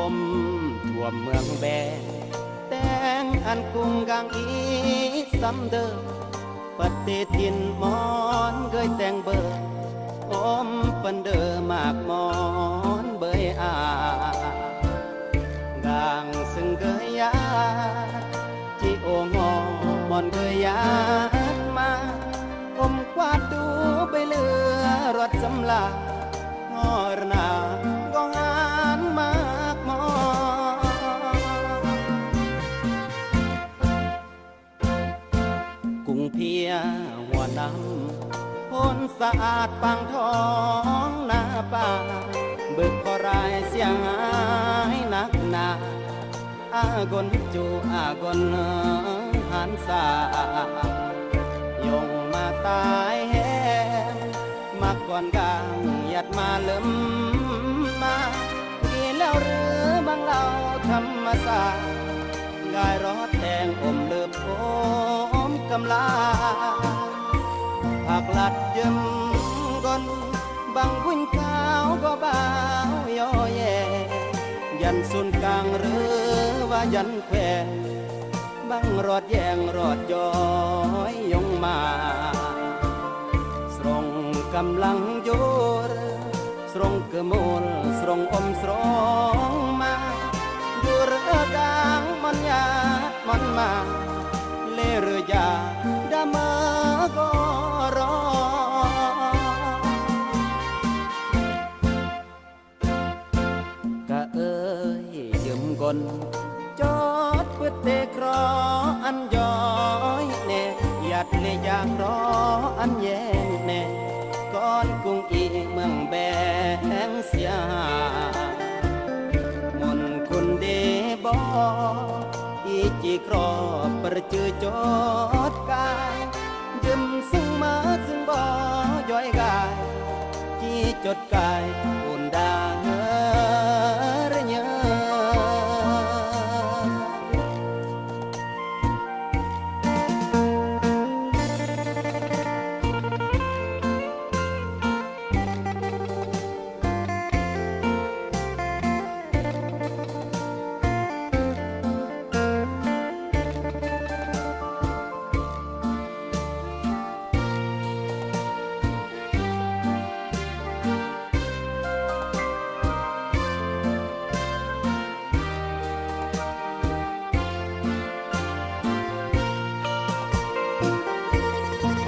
อมท่วมเมืองแบแต่งอันกุ้งกางอีซ้ำเดิมปฏิทินมอนเคยแต่งเบอร์อมปันเดอมากมอนเบยกางซึ่งเคยยาจีโองอมอนเคยยาดมาอมกวาดดูไปเลือรถสำลางอรนาก็งานมากมอกรุงเพียหัวน้ำพ้นสะอาดปังทองหน้าป่าเบิกขอรายเสียงหายนักหนาอากนจูอากนหันสายงมาตายแห้งมาก่อนกลางยัดมาเลิ่มมากินแล้วหรือบางเราธรรมศาสตร์กายรอดแดงอมเลือบอมกำลาผักลัดยืมกนบางวุ่นขาวก็บ่าวย่อแย่ยันสุนกลางหรือว่ายันแควบังรอดแยงรอดย้อยยงมาสรงกำลังโยรสรงกะมูลสรงอมสรงมาดูเรือดังมันยามันมาเลเรือยาดามาก็รอกะเอ้ยยืมกนจอดเพื่อเตะครออันย้อยเน่ยัดเลยอยากรออันแย่เน่ก่อนกรุงอีเมืองแบงเสียมนคุณเดบออีจีครอประจือจอดกายยืมซึ่งมาซึ่งบ่ย้อยกายจีจดกายอุ่นดาระเยอ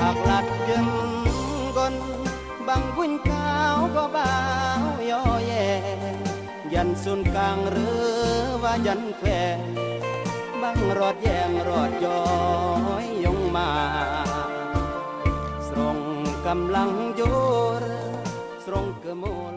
ผักลัดยืมกนบางวุ่นขาวก็บ่าวย่อแย่ยันสุนกลางหรือว่ายันแควบังรอดแยงรอดย้อยยงมาสรงกำลังโยรสรงกะมูล